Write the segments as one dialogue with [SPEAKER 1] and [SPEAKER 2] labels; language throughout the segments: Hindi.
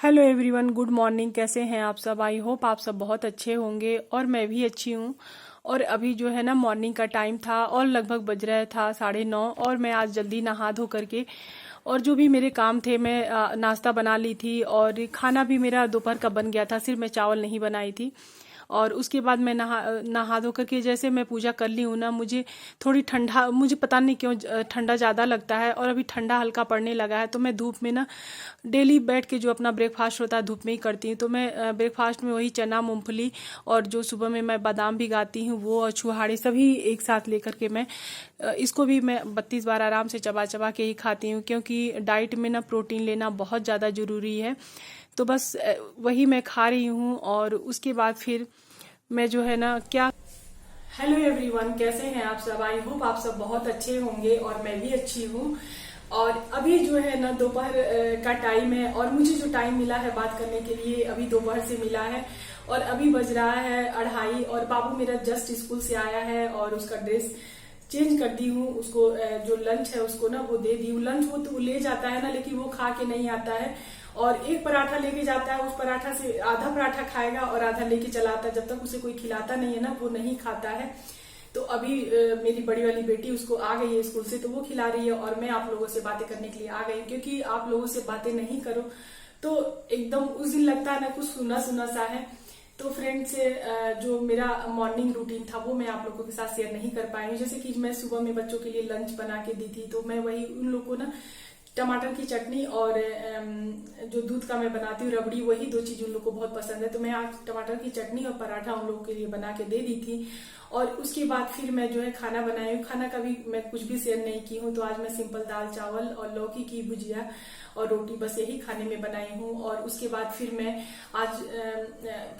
[SPEAKER 1] Hello everyone, good morning. कैसे हैं आप सब? आई होप आप सब बहुत अच्छे होंगे और मैं भी अच्छी हूँ। और अभी जो है ना मॉर्निंग का टाइम था और लगभग बज रहा था 9:30। और मैं आज जल्दी नहा धो करके और जो भी मेरे काम थे मैं नाश्ता बना ली थी और खाना भी मेरा दोपहर का बन गया था, सिर्फ मैं चावल नहीं बनाई थी। और उसके बाद मैं नहा धो करके जैसे मैं पूजा कर ली हूँ ना, मुझे थोड़ी ठंडा, मुझे पता नहीं क्यों ठंडा ज़्यादा लगता है और अभी ठंडा हल्का पड़ने लगा है। तो मैं धूप में ना डेली बैठ के जो अपना ब्रेकफास्ट होता है धूप में ही करती हूँ। तो मैं ब्रेकफास्ट में वही चना, मूंगफली और जो सुबह में मैं बादाम भिगाती हूँ वो और छुहाड़े सभी एक साथ लेकर के मैं इसको भी मैं 32 बार आराम से चबा चबा के ही खाती हूँ, क्योंकि डाइट में ना प्रोटीन लेना बहुत ज़्यादा ज़रूरी है। तो बस वही मैं खा रही हूँ। और उसके बाद फिर मैं जो है ना क्या। हेलो एवरीवन, कैसे हैं आप सब? आई होप आप सब बहुत अच्छे होंगे और मैं भी अच्छी हूँ। और अभी जो है ना दोपहर का टाइम है और मुझे जो टाइम मिला है बात करने के लिए अभी दोपहर से मिला है। और अभी बज रहा है 2:30 और बाबू मेरा जस्ट स्कूल से आया है और उसका ड्रेस चेंज करती हूँ। उसको जो लंच है उसको ना वो दे दी हूँ। लंच वो तो ले जाता है ना, लेकिन वो खा के नहीं आता है और एक पराठा लेके जाता है। उस पराठा से आधा पराठा खाएगा और आधा लेके चला आता है। जब तक उसे कोई खिलाता नहीं है ना वो नहीं खाता है। तो अभी मेरी बड़ी वाली बेटी उसको आ गई है स्कूल से, तो वो खिला रही है और मैं आप लोगों से बातें करने के लिए आ गई, क्योंकि आप लोगों से बातें नहीं करो तो एकदम उस दिन लगता है ना कुछ सुना सुना सा है। तो फ्रेंड्स, जो मेरा मॉर्निंग रूटीन था वो मैं आप लोगों के साथ शेयर नहीं कर पाई हूँ। जैसे कि मैं सुबह में बच्चों के लिए लंच बना के दी थी, तो मैं वही उन लोगों को ना टमाटर की चटनी और जो दूध का मैं बनाती हूँ रबड़ी, वही दो चीज उन लोग को बहुत पसंद है। तो मैं आज टमाटर की चटनी और पराठा उन लोगों के लिए बना के दे दी थी। और उसके बाद फिर मैं जो है खाना बनाई हूँ। खाना का भी मैं कुछ भी शेयर नहीं की हूँ। तो आज मैं सिंपल दाल चावल और लौकी की भुजिया और रोटी बस यही खाने में बनाई हूँ। और उसके बाद फिर मैं आज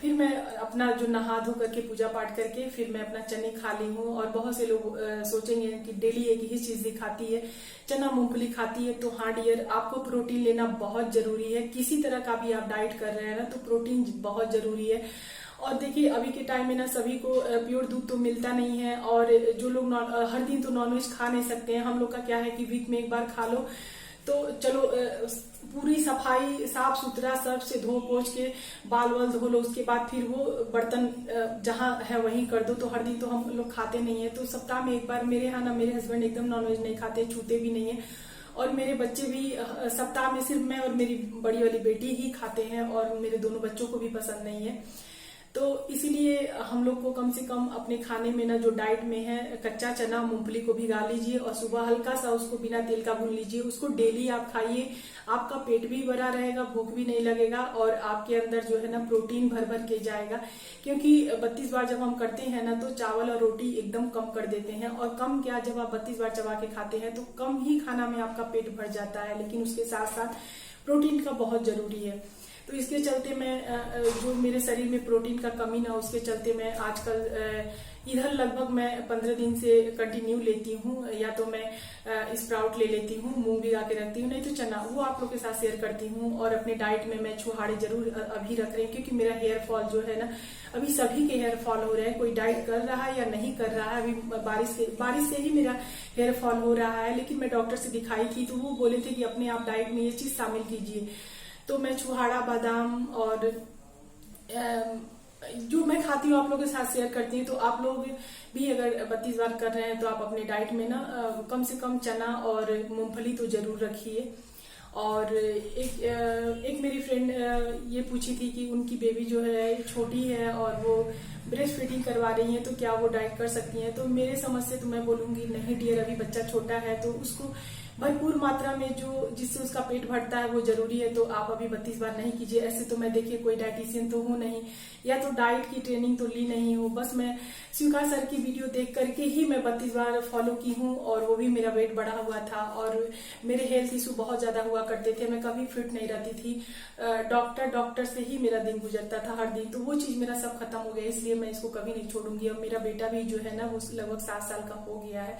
[SPEAKER 1] फिर मैं अपना जो नहा धो करके पूजा पाठ करके फिर मैं अपना चने खा ली हूँ। और बहुत से लोग सोचेंगे कि डेली एक ही चीज दिखाती है, चना मूंगफली खाती है। तो हाँ डियर, आपको प्रोटीन लेना बहुत जरूरी है। किसी तरह का भी आप डाइट कर रहे हैं ना तो प्रोटीन बहुत जरूरी है। और देखिए अभी के टाइम में ना सभी को प्योर दूध तो मिलता नहीं है और जो लोग हर दिन तो नॉनवेज खा नहीं सकते हैं। हम लोग का क्या है कि वीक में एक बार खा लो तो चलो, पूरी सफाई साफ सुथरा सब से धो पोछ के बाल वाल धो लो, उसके बाद फिर वो बर्तन जहाँ है वहीं कर दो। तो हर दिन तो हम लोग खाते नहीं है। तो सप्ताह में एक बार मेरे यहाँ ना मेरे हस्बैंड एकदम नॉनवेज नहीं खाते, छूते भी नहीं है। और मेरे बच्चे भी सप्ताह में सिर्फ मैं और मेरी बड़ी वाली बेटी ही खाते हैं और मेरे दोनों बच्चों को भी पसंद नहीं है। तो इसीलिए हम लोग को कम से कम अपने खाने में ना जो डाइट में है, कच्चा चना मूंगफली को भिगा लीजिए और सुबह हल्का सा उसको बिना तेल का भून लीजिए। उसको डेली आप खाइए, आपका पेट भी भरा रहेगा, भूख भी नहीं लगेगा और आपके अंदर जो है ना प्रोटीन भर भर के जाएगा। क्योंकि 32 बार जब हम करते हैं ना तो चावल और रोटी एकदम कम कर देते हैं। और कम क्या, जब आप 32 बार चबा के खाते हैं तो कम ही खाना में आपका पेट भर जाता है, लेकिन उसके साथ साथ प्रोटीन का बहुत जरूरी है। तो इसके चलते मैं जो मेरे शरीर में प्रोटीन का कमी ना, उसके चलते मैं आजकल इधर लगभग मैं 15 दिन से कंटिन्यू लेती हूँ। या तो मैं स्प्राउट ले लेती हूँ, मूंग भिगा के रखती हूँ, नहीं तो चना, वो आप लोग के साथ शेयर करती हूँ। और अपने डाइट में मैं छुहाड़े जरूर अभी रख रही हूँ, क्योंकि मेरा हेयर फॉल जो है ना, अभी सभी के हेयर फॉल हो रहे हैं। कोई डाइट कर रहा है या नहीं कर रहा है, अभी बारिश से ही मेरा हेयर फॉल हो रहा है। लेकिन मैं डॉक्टर से दिखाई थी तो वो बोले थे कि अपने आप डाइट में ये चीज शामिल कीजिए। तो मैं छुहाड़ा, बादाम और जो मैं खाती हूँ आप लोगों के साथ शेयर करती हूँ। तो आप लोग भी अगर 32 बार कर रहे हैं तो आप अपने डाइट में ना कम से कम चना और मूंगफली तो जरूर रखिए। और एक मेरी फ्रेंड ये पूछी थी कि उनकी बेबी जो है छोटी है और वो ब्रेस्ट फीडिंग करवा रही है तो क्या वो डाइट कर सकती हैं। तो मेरे समझ से तो मैं बोलूंगी नहीं डियर, अभी बच्चा छोटा है तो उसको भरपूर मात्रा में जो जिससे उसका पेट भरता है वो जरूरी है। तो आप अभी 32 बार नहीं कीजिए। ऐसे तो मैं देखिए कोई डाइटिशियन तो हूँ नहीं, या तो डाइट की ट्रेनिंग तो ली नहीं हूँ। बस मैं स्वीकार सर की वीडियो देख करके ही मैं 32 बार फॉलो की हूँ और वो भी मेरा वेट बढ़ा हुआ था और मेरे हेल्थ इशू बहुत ज्यादा हुआ करते थे। मैं कभी फिट नहीं रहती थी, डॉक्टर से ही मेरा दिन गुजरता था हर दिन। तो वो चीज मेरा सब खत्म हो गया, इसलिए मैं इसको कभी नहीं छोड़ूंगी। और मेरा बेटा भी जो है ना वो लगभग 7 साल का हो गया है,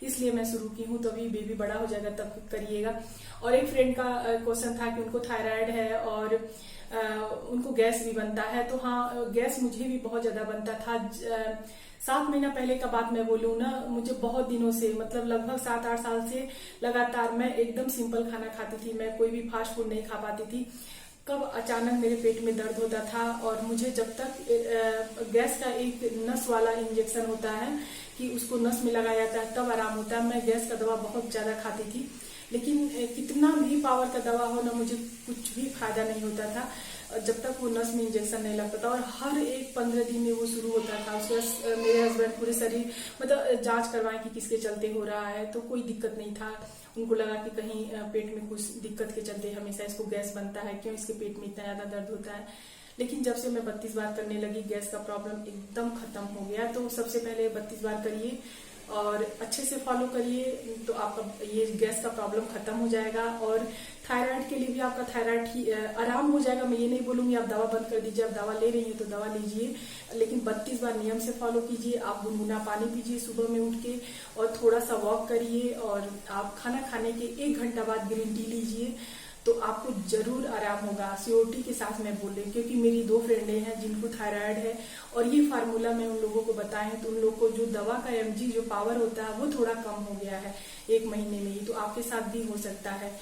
[SPEAKER 1] इसलिए मैं शुरू की हूँ। तो अभी बेबी बड़ा हो जाएगा तब करिएगा। और एक फ्रेंड का क्वेश्चन था कि उनको थायराइड है और उनको गैस भी बनता है। तो हाँ, गैस मुझे भी बहुत ज्यादा बनता था। 7 महीना पहले का बात मैं बोलूँ ना, मुझे बहुत दिनों से, मतलब लगभग 7-8 साल से लगातार मैं एकदम सिंपल खाना खाती थी। मैं कोई भी फास्ट फूड नहीं खा पाती थी। कब अचानक मेरे पेट में दर्द होता था। और मुझे जब तक गैस का एक नस वाला इंजेक्शन होता है कि उसको नस में लगाया जाता है तब आराम होता है। मैं गैस का दवा बहुत ज्यादा खाती थी, लेकिन कितना भी पावर का दवा हो ना, मुझे कुछ भी फायदा नहीं होता था जब तक वो नस में इंजेक्शन नहीं लगता था। और हर एक 15 दिन में वो शुरू होता था। उसके बाद मेरे हस्बैंड पूरे शरीर मतलब जांच करवाए कि किसके चलते हो रहा है, तो कोई दिक्कत नहीं था। उनको लगा कि कहीं पेट में कुछ दिक्कत के चलते हमेशा इसको गैस बनता है, क्यों इसके पेट में इतना ज्यादा दर्द होता है। लेकिन जब से मैं 32 बार करने लगी, गैस का प्रॉब्लम एकदम खत्म हो गया। तो सबसे पहले 32 बार करिए और अच्छे से फॉलो करिए, तो आपका ये गैस का प्रॉब्लम खत्म हो जाएगा। और थायराइड के लिए भी आपका थायराइड आराम हो जाएगा। मैं ये नहीं बोलूंगी आप दवा बंद कर दीजिए, आप दवा ले रही हैं तो दवा लीजिए, लेकिन 32 बार नियम से फॉलो कीजिए। आप गुनगुना पानी पीजिए सुबह में उठ के, और थोड़ा सा वॉक करिए, और आप खाना खाने के 1 घंटा बाद ग्रीन टी लीजिए, तो आपको जरूर आराम होगा। सीओटी के साथ मैं बोल रही हूँ, क्योंकि मेरी 2 फ्रेंडें हैं जिनको थायराइड है, और ये फार्मूला मैं उन लोगों को बताए हैं, तो उन लोगों को जो दवा का एमजी जो पावर होता है वो थोड़ा कम हो गया है 1 महीने में ही। तो आपके साथ भी हो सकता है,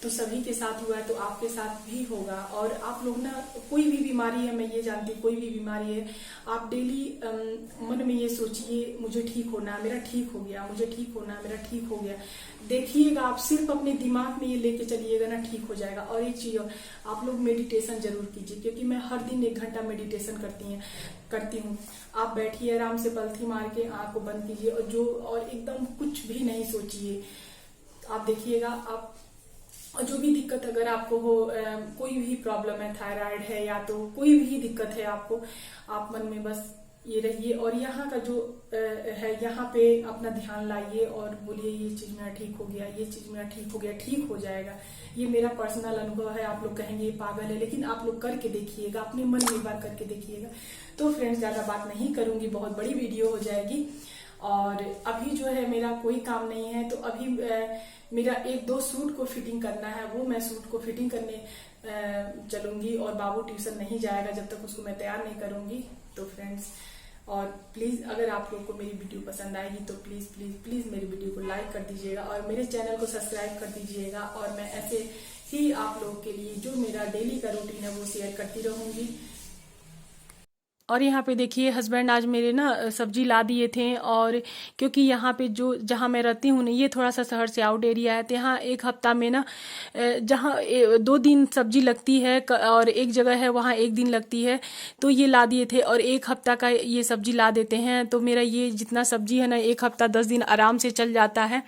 [SPEAKER 1] तो सभी के साथ हुआ है तो आपके साथ भी होगा। और आप लोग ना, कोई भी बीमारी है, मैं ये जानती हूँ, कोई भी बीमारी है, आप डेली मन में ये सोचिए मुझे ठीक होना, मेरा ठीक हो गया, मुझे ठीक होना, मेरा ठीक हो गया। देखिएगा, आप सिर्फ अपने दिमाग में ये लेके चलिएगा ना, ठीक हो जाएगा। और एक चीज और, आप लोग मेडिटेशन जरूर कीजिए, क्योंकि मैं हर दिन 1 घंटा मेडिटेशन करती हूँ। आप बैठिए आराम से, पलथी मार के आंख को बंद कीजिए, और एकदम कुछ भी नहीं सोचिए। आप देखिएगा, आप और जो भी दिक्कत अगर आपको हो, कोई भी प्रॉब्लम है, थायराइड है या तो कोई भी दिक्कत है आपको, आप मन में बस ये रहिए, और यहाँ का जो है यहाँ पे अपना ध्यान लाइए और बोलिए ये चीज मेरा ठीक हो गया, ये चीज मेरा ठीक हो गया, ठीक हो जाएगा। ये मेरा पर्सनल अनुभव है। आप लोग कहेंगे ये पागल है, लेकिन आप लोग करके देखिएगा, अपने मन में एक बार करके देखिएगा। तो फ्रेंड्स, ज्यादा बात नहीं करूंगी, बहुत बड़ी वीडियो हो जाएगी। और अभी जो है मेरा कोई काम नहीं है, तो अभी मेरा 1-2 सूट को फिटिंग करना है, वो मैं सूट को फिटिंग करने चलूंगी। और बाबू ट्यूशन नहीं जाएगा जब तक उसको मैं तैयार नहीं करूंगी। तो फ्रेंड्स, और प्लीज अगर आप लोग को मेरी वीडियो पसंद आएगी तो प्लीज प्लीज प्लीज मेरी वीडियो को लाइक कर दीजिएगा, और मेरे चैनल को सब्सक्राइब कर दीजिएगा। और मैं ऐसे ही आप लोगों के लिए जो मेरा डेली का रूटीन है वो शेयर करती रहूंगी। और यहाँ पे देखिए, हस्बैंड आज मेरे ना सब्जी ला दिए थे। और क्योंकि यहाँ पे जो जहाँ मैं रहती हूँ ना, ये थोड़ा सा शहर से आउट एरिया है, तो यहाँ 1 हफ्ता में ना जहाँ 2 दिन सब्जी लगती है, और एक जगह है वहाँ 1 दिन लगती है। तो ये ला दिए थे, और 1 हफ्ता का ये सब्जी ला देते हैं। तो मेरा ये जितना सब्जी है ना, 1 हफ्ता 10 दिन आराम से चल जाता है।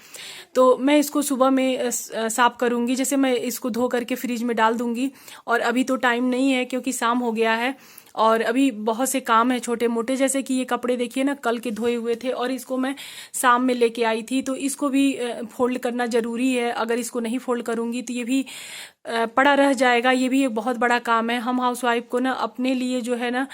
[SPEAKER 1] तो मैं इसको सुबह में साफ करूंगी, जैसे मैं इसको धो करके फ्रिज में डाल दूंगी। और अभी तो टाइम नहीं है, क्योंकि शाम हो गया है, और अभी बहुत से काम है छोटे मोटे, जैसे कि ये कपड़े देखिए ना, कल के धोए हुए थे, और इसको मैं शाम में लेके आई थी। तो इसको भी फोल्ड करना जरूरी है। अगर इसको नहीं फोल्ड करूंगी तो ये भी पड़ा रह जाएगा। ये भी एक बहुत बड़ा काम है। हम हाउसवाइफ को ना अपने लिए जो है ना,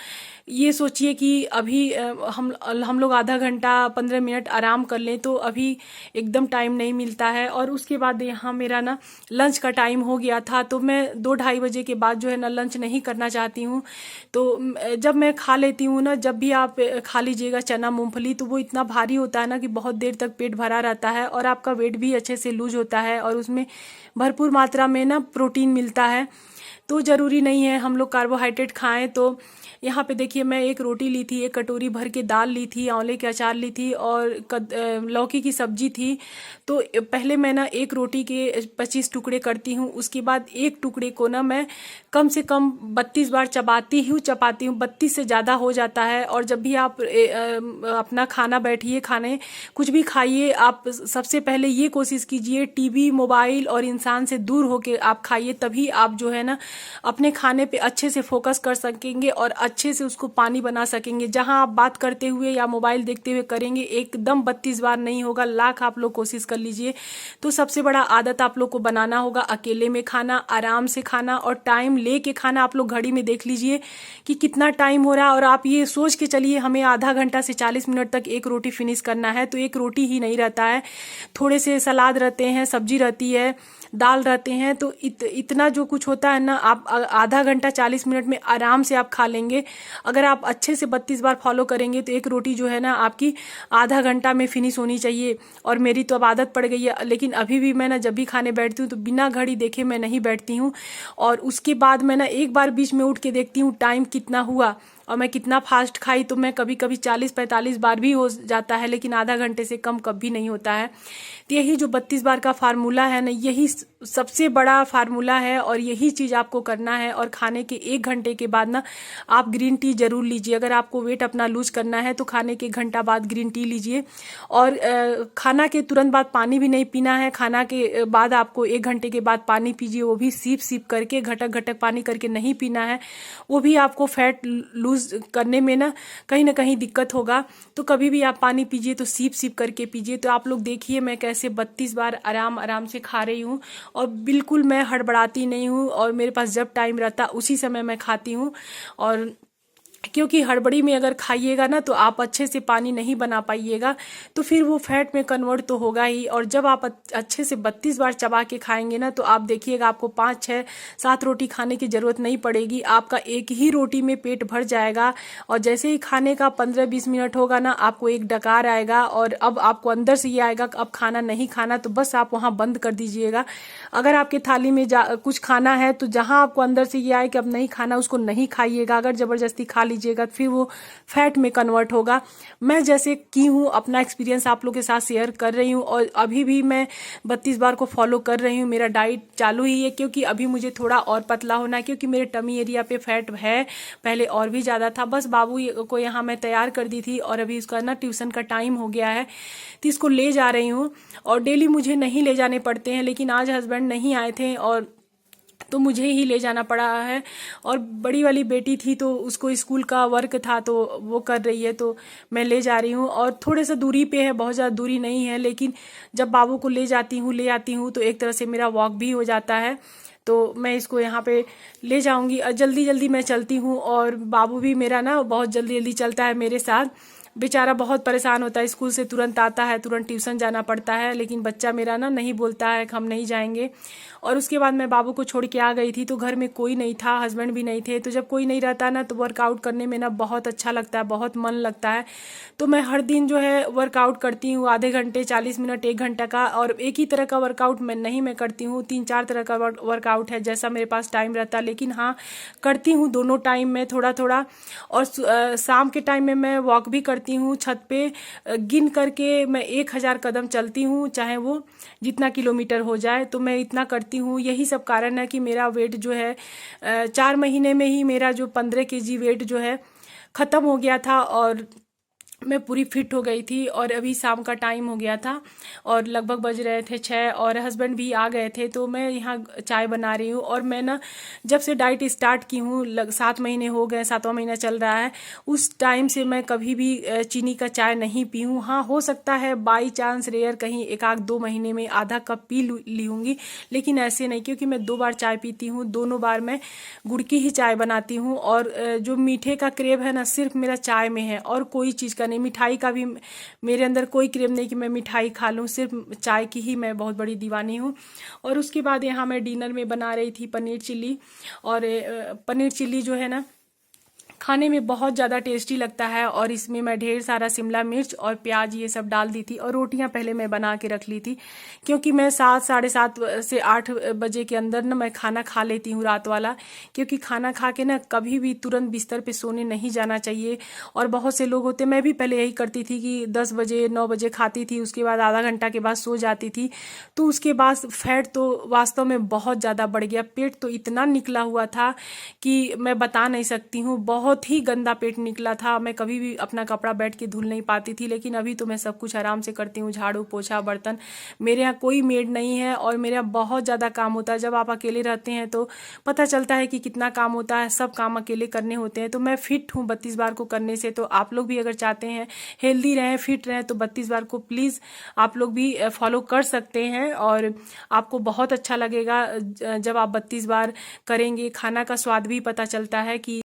[SPEAKER 1] ये सोचिए कि अभी हम लोग आधा घंटा 15 मिनट आराम कर लें, तो अभी एकदम टाइम नहीं मिलता है। और उसके बाद यहाँ मेरा ना लंच का टाइम हो गया था, तो मैं 2-2:30 बजे के बाद जो है ना लंच नहीं करना चाहती हूँ। तो जब मैं खा लेती हूँ ना, जब भी आप खा लीजिएगा चना मूंगफली, तो वो इतना भारी होता है ना कि बहुत देर तक पेट भरा रहता है, और आपका वेट भी अच्छे से लूज होता है, और उसमें भरपूर मात्रा में ना प्रोटीन मिलता है। तो जरूरी नहीं है हम लोग कार्बोहाइड्रेट खाएं। तो यहाँ पे देखिए, मैं 1 रोटी ली थी, 1 कटोरी भर के दाल ली थी, आंवले के अचार ली थी, और लौकी की सब्जी थी। तो पहले मैं ना 1 रोटी के 25 टुकड़े करती हूँ, उसके बाद 1 टुकड़े को ना मैं कम से कम 32 बार चबाती हूँ। 32 से ज़्यादा हो जाता है। और जब भी आप अपना खाना बैठिए खाने, कुछ भी खाइए, आप सबसे पहले ये कोशिश कीजिए टीवी, मोबाइल और इंसान से दूर होके आप खाइए, तभी आप जो है ना अपने खाने पे अच्छे से फोकस कर सकेंगे, और अच्छे से उसको पानी बना सकेंगे। जहां आप बात करते हुए या मोबाइल देखते हुए करेंगे, एकदम 32 बार नहीं होगा, लाख आप लोग कोशिश कर लीजिए। तो सबसे बड़ा आदत आप लोग को बनाना होगा अकेले में खाना, आराम से खाना, और टाइम लेके खाना। आप लोग घड़ी में देख लीजिए कि कितना टाइम हो रहा है, और आप ये सोच के चलिए हमें आधा घंटा से 40 मिनट तक 1 रोटी फिनिश करना है। तो 1 रोटी ही नहीं रहता है, थोड़े से सलाद रहते हैं, सब्जी रहती है, दाल रहते हैं। तो इतना जो कुछ होता है ना, आप आधा घंटा 40 मिनट में आराम से आप खा लेंगे। करेंगे। अगर आप अच्छे से 32 बार फॉलो करेंगे तो एक रोटी जो है ना आपकी आधा घंटा में फिनिश होनी चाहिए। और मेरी तो अब आदत पड़ गई है, लेकिन अभी भी मैं ना जब भी खाने बैठती हूँ तो बिना घड़ी देखे मैं नहीं बैठती हूँ। और उसके बाद मैं ना एक बार बीच में उठ के देखती हूँ टाइम कितना हुआ और मैं कितना फास्ट खाई। तो मैं कभी कभी 40-45 बार भी हो जाता है, लेकिन आधा घंटे से कम कभी नहीं होता है। तो यही जो 32 बार का फार्मूला है ना, यही सबसे बड़ा फार्मूला है और यही चीज़ आपको करना है। और खाने के 1 घंटे के बाद ना आप ग्रीन टी जरूर लीजिए। अगर आपको वेट अपना लूज करना है तो खाने के 1 घंटा बाद ग्रीन टी लीजिए। और खाना के तुरंत बाद पानी भी नहीं पीना है। खाना के बाद आपको 1 घंटे के बाद पानी पीजिए, वो भी सीप सीप करके, घटक घटक पानी करके नहीं पीना है। वो भी आपको फैट लूज करने में ना कहीं दिक्कत होगा। तो कभी भी आप पानी पीजिए तो सीप सीप करके पीजिए। तो आप लोग देखिए मैं कैसे 32 बार आराम आराम से खा रही हूँ और बिल्कुल मैं हड़बड़ाती नहीं हूँ। और मेरे पास जब टाइम रहता उसी समय मैं खाती हूँ। और क्योंकि हड़बड़ी में अगर खाइएगा ना तो आप अच्छे से पानी नहीं बना पाइएगा, तो फिर वो फैट में कन्वर्ट तो होगा ही। और जब आप अच्छे से 32 बार चबा के खाएंगे ना तो आप देखिएगा आपको 5, 6, 7 रोटी खाने की जरूरत नहीं पड़ेगी। आपका एक ही रोटी में पेट भर जाएगा। और जैसे ही खाने का 15-20 मिनट होगा ना आपको एक डकार आएगा और अब आपको अंदर से ये आएगा कि अब खाना नहीं खाना, तो बस आप वहाँ बंद कर दीजिएगा। अगर आपके थाली में कुछ खाना है तो जहाँ आपको अंदर से ये आए कि अब नहीं खाना, उसको नहीं खाइएगा। अगर जबरदस्ती खा लीजिएगा फिर वो फैट में कन्वर्ट होगा। मैं जैसे की हूँ अपना एक्सपीरियंस आप लोग के साथ शेयर कर रही हूँ और अभी भी मैं 32 बार को फॉलो कर रही हूँ। मेरा डाइट चालू ही है क्योंकि अभी मुझे थोड़ा और पतला होना है, क्योंकि मेरे टमी एरिया पे फैट है, पहले और भी ज़्यादा था। बस बाबू को यहाँ मैं तैयार कर दी थी और अभी उसका ना ट्यूशन का टाइम हो गया है तो इसको ले जा रही हूँ। और डेली मुझे नहीं ले जाने पड़ते हैं, लेकिन आज हस्बैंड नहीं आए थे और तो मुझे ही ले जाना पड़ा है। और बड़ी वाली बेटी थी तो उसको स्कूल का वर्क था तो वो कर रही है, तो मैं ले जा रही हूँ। और थोड़े सा दूरी पे है, बहुत ज़्यादा दूरी नहीं है, लेकिन जब बाबू को ले आती हूँ तो एक तरह से मेरा वॉक भी हो जाता है। तो मैं इसको यहाँ पे ले जाऊँगी और जल्दी जल्दी मैं चलती हूँ। और बाबू भी मेरा ना बहुत जल्दी जल्दी चलता है मेरे साथ। बेचारा बहुत परेशान होता है, स्कूल से तुरंत आता है, तुरंत ट्यूशन जाना पड़ता है, लेकिन बच्चा मेरा ना नहीं बोलता है कि हम नहीं जाएंगे। और उसके बाद मैं बाबू को छोड़ के आ गई थी तो घर में कोई नहीं था, हस्बैंड भी नहीं थे। तो जब कोई नहीं रहता ना तो वर्कआउट करने में ना बहुत अच्छा लगता है, बहुत मन लगता है। तो मैं हर दिन जो है वर्कआउट करती हूँ, आधे घंटे, 40 मिनट, 1 घंटा का। और एक ही तरह का वर्कआउट मैं करती हूँ, 3-4 तरह का वर्कआउट है जैसा मेरे पास टाइम रहता है। लेकिन हाँ, करती हूँ दोनों टाइम में थोड़ा थोड़ा। और शाम के टाइम में मैं वॉक भी करती हूँ छत पे। गिन करके मैं 1000 कदम चलती हूँ, चाहे वो जितना किलोमीटर हो जाए, तो मैं इतना करती हूँ। यही सब कारण है कि मेरा वेट जो है 4 महीने में ही मेरा जो 15 kg वेट जो है ख़त्म हो गया था और मैं पूरी फिट हो गई थी। और अभी शाम का टाइम हो गया था और लगभग बज रहे थे 6 और हस्बैंड भी आ गए थे, तो मैं यहाँ चाय बना रही हूँ। और मैं ना जब से डाइट स्टार्ट की हूँ 7 महीने हो गए, 7वां महीना चल रहा है, उस टाइम से मैं कभी भी चीनी का चाय नहीं पी हूँ। हाँ, हो सकता है बाई चांस रेयर कहीं 1-2 महीने में आधा कप पी ली होंगी, लेकिन ऐसे नहीं, क्योंकि मैं 2 बार चाय पीती हूँ, दोनों बार मैं गुड़ की ही चाय बनाती हूँ। और जो मीठे का क्रेव है ना सिर्फ मेरा चाय में है और कोई चीज़ का नहीं। मिठाई का भी मेरे अंदर कोई क्रेव नहीं कि मैं मिठाई खा लूँ, सिर्फ चाय की ही मैं बहुत बड़ी दीवानी हूँ। और उसके बाद यहाँ मैं डिनर में बना रही थी पनीर चिल्ली। और पनीर चिल्ली जो है ना खाने में बहुत ज़्यादा टेस्टी लगता है। और इसमें मैं ढेर सारा शिमला मिर्च और प्याज ये सब डाल दी थी। और रोटियां पहले मैं बना के रख ली थी, क्योंकि मैं 7, 7:30 से 8 बजे के अंदर ना मैं खाना खा लेती हूँ रात वाला। क्योंकि खाना खा के ना कभी भी तुरंत बिस्तर पे सोने नहीं जाना चाहिए। और बहुत से लोग होते, मैं भी पहले यही करती थी कि 10 बजे 9 बजे खाती थी, उसके बाद आधा घंटा के बाद सो जाती थी। तो उसके बाद फैट तो वास्तव में बहुत ज़्यादा बढ़ गया, पेट तो इतना निकला हुआ था कि मैं बता नहीं सकती हूँ। बहुत ही गंदा पेट निकला था, मैं कभी भी अपना कपड़ा बैठ के धुल नहीं पाती थी। लेकिन अभी तो मैं सब कुछ आराम से करती हूँ, झाड़ू पोछा बर्तन। मेरे यहाँ कोई मेड नहीं है और मेरे यहाँ बहुत ज़्यादा काम होता है। जब आप अकेले रहते हैं तो पता चलता है कि कितना काम होता है, सब काम अकेले करने होते हैं। तो मैं फिट हूँ 32 बार को करने से। तो आप लोग भी अगर चाहते हैं हेल्दी रहें, फिट रहें, तो 32 बार को प्लीज़ आप लोग भी फॉलो कर सकते हैं। और आपको बहुत अच्छा लगेगा जब आप 32 बार करेंगे। खाना का स्वाद भी पता चलता है कि